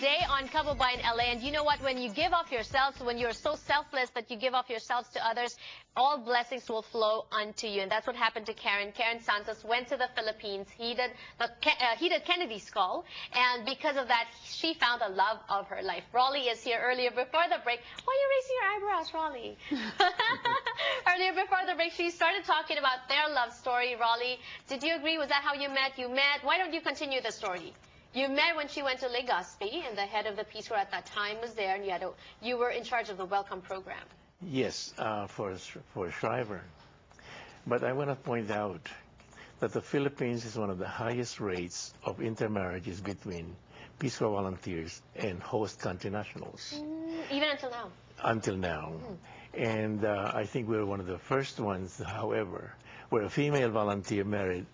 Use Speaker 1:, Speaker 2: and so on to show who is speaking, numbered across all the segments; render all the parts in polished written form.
Speaker 1: today on Kababayan LA. And you know what? When you give off yourselves, when you're so selfless that you give off yourselves to others, all blessings will flow unto you. And that's what happened to Karen. Karen Santos went to the Philippines. He did Kennedy's call. And because of that, she found the love of her life. Raleigh is here earlier before the break. Why are you raising your eyebrows, Raleigh? Earlier before the break, she started talking about their love story. Raleigh, did you agree? Was that how you met? You met. Why don't you continue the story? You met when she went to Legazpi, and the head of the Peace Corps at that time was there, and you were in charge of the welcome program. Yes,
Speaker 2: for Shriver. But I want to point out that the Philippines is one of the highest rates of intermarriages between Peace Corps volunteers and host country nationals.
Speaker 1: Even until now? Until now.
Speaker 2: And I think we were one of the first ones, however, where a female volunteer married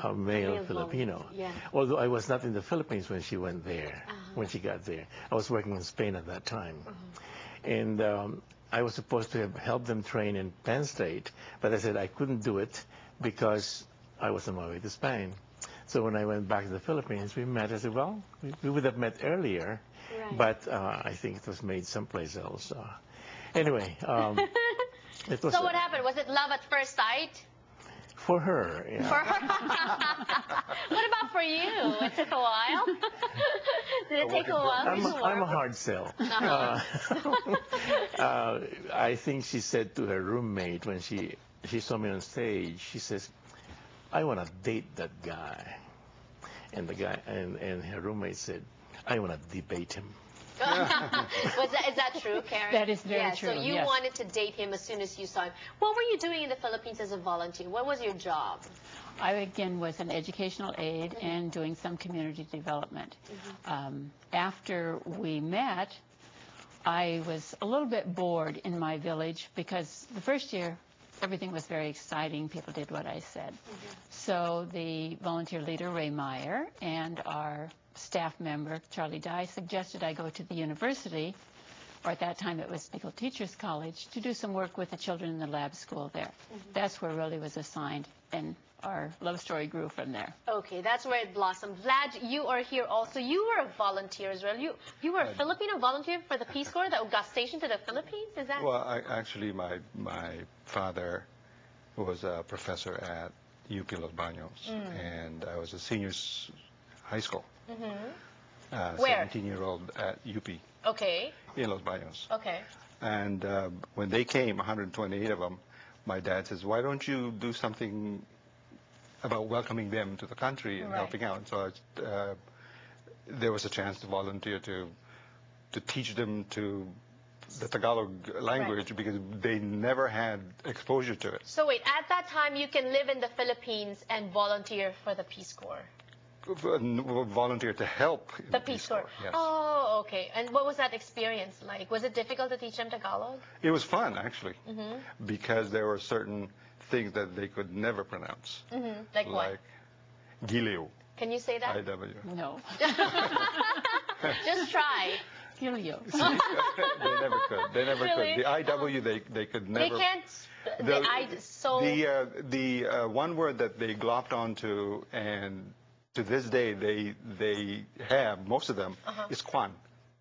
Speaker 2: a male Filipino.
Speaker 1: Yeah.
Speaker 2: Although I was not in the Philippines when she went there, when she got there. I was working in Spain at that time. And I was supposed to have helped them train in Penn State, but I said I couldn't do it because I was on my way to Spain. So when I went back to the Philippines, we met. I said, well, we would have met earlier, but I think it was made someplace else. Anyway, it was.
Speaker 1: So what happened? Was it love at first sight?
Speaker 2: For her, yeah.
Speaker 1: For her. What about for you? It took a while. Did it take a while?
Speaker 2: I'm a hard sell. I think she said to her roommate when she saw me on stage, she says, I want to date that guy. And the guy and her roommate said, I want to debate him.
Speaker 1: Is that true, Karen?
Speaker 3: That is very true.
Speaker 1: So you wanted to date him as soon as you saw him. What were you doing in the Philippines as a volunteer? What was your job?
Speaker 3: I, again, was an educational aide and doing some community development. After we met, I was a little bit bored in my village because the first year, everything was very exciting. People did what I said. So the volunteer leader, Ray Meyer, and our staff member, Charlie Dye, suggested I go to the university, or at that time it was Eagle Teachers College, to do some work with the children in the lab school there. That's where Rolly was assigned, and our love story grew from there.
Speaker 1: Okay, that's where it blossomed. Vlad, you are here also. You were a volunteer as well. You were a Filipino volunteer for the Peace Corps that got stationed to the Philippines? Is that?
Speaker 4: Well, actually, my father was a professor at UP Los Baños, and I was a senior high school. 17-year-old at UP.
Speaker 1: Okay.
Speaker 4: In Los Baños.
Speaker 1: Okay.
Speaker 4: And when they came, 128 of them, my dad says, why don't you do something about welcoming them to the country and helping out? So there was a chance to volunteer to teach them to the Tagalog language because they never had exposure to it.
Speaker 1: So wait, at that time you can live in the Philippines and volunteer for the Peace Corps?
Speaker 4: Volunteer to help
Speaker 1: the Peace Corps.
Speaker 4: Yes.
Speaker 1: Oh, okay. And what was that experience like? Was it difficult to teach them Tagalog?
Speaker 4: It was fun, actually, because there were certain things that they could never pronounce.
Speaker 1: Like what?
Speaker 4: Giliw.
Speaker 1: Can you say that?
Speaker 4: IW.
Speaker 3: No.
Speaker 1: Just try.
Speaker 3: Gilio.
Speaker 4: They never could. They never
Speaker 1: Really?
Speaker 4: could. The IW, they could never.
Speaker 1: They can't.
Speaker 4: The one word that they glopped onto, and to this day they have, most of them, is Kwan.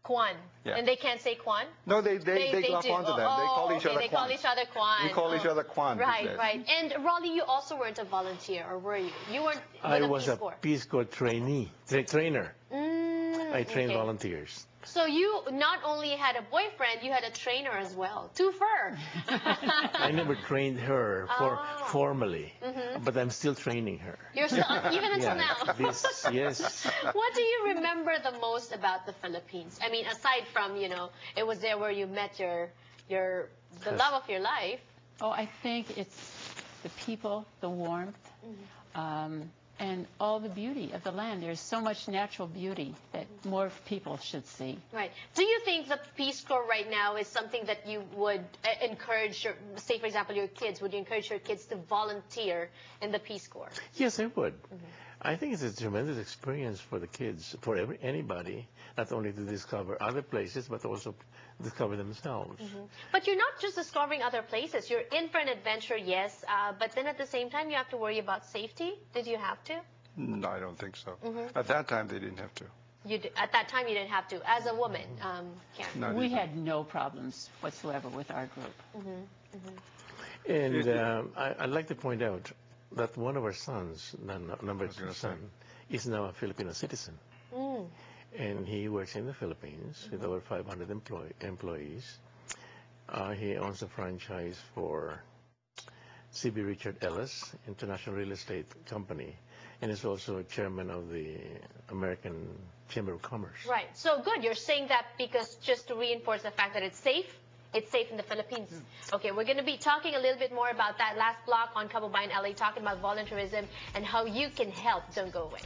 Speaker 1: Kwan.
Speaker 4: Yeah.
Speaker 1: And they can't say Kwan?
Speaker 4: No, they glop
Speaker 1: do.
Speaker 4: onto them. They call each other
Speaker 1: They
Speaker 4: Kwan.
Speaker 1: call each other Kwan.
Speaker 4: We call each other Kwan.
Speaker 1: Right, right. And Raleigh, you also weren't a volunteer, or were you? You weren't with
Speaker 2: I
Speaker 1: the
Speaker 2: was
Speaker 1: Peace
Speaker 2: a
Speaker 1: Corps.
Speaker 2: Peace Corps trainer. I trained volunteers.
Speaker 1: So you not only had a boyfriend, you had a trainer as well. Two-fer.
Speaker 2: I never trained her formally, but I'm still training her.
Speaker 1: You're still, even until now.
Speaker 2: Yes.
Speaker 1: What do you remember the most about the Philippines? I mean, aside from, it was there where you met the love of your life.
Speaker 3: Oh, I think it's the people, the warmth, and all the beauty of the land. There's so much natural beauty that more people should see.
Speaker 1: Right. Do you think the Peace Corps right now is something that you would encourage, say, for example, your kids, would you encourage your kids to volunteer in the Peace Corps?
Speaker 2: Yes, I would. I think it's a tremendous experience for the kids, for anybody, not only to discover other places, but also discover themselves.
Speaker 1: But you're not just discovering other places. You're in for an adventure, yes, but then at the same time, you have to worry about safety. Did you have to?
Speaker 4: No, I don't think so. At that time, they didn't have to.
Speaker 1: At that time, you didn't have to. As a woman, Karen.
Speaker 4: No,
Speaker 3: We had no problems whatsoever with our group.
Speaker 2: And I'd like to point out that one of our sons, number 2 son, is now a Filipino citizen. And he works in the Philippines with over 500 employees. He owns a franchise for C.B. Richard Ellis International Real Estate Company, and is also chairman of the American Chamber of Commerce.
Speaker 1: Right. So good. You're saying that because just to reinforce the fact that it's safe. It's safe in the Philippines. Okay, we're going to be talking a little bit more about that last block on Kababayan LA, talking about volunteerism and how you can help. Don't go away.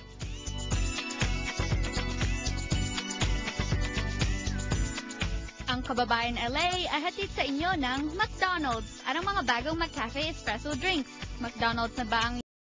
Speaker 5: Ang Kababayan LA ay hatid sa inyo ng McDonald's at ang mga bagong McCafe Espresso drinks. McDonald's na ba ang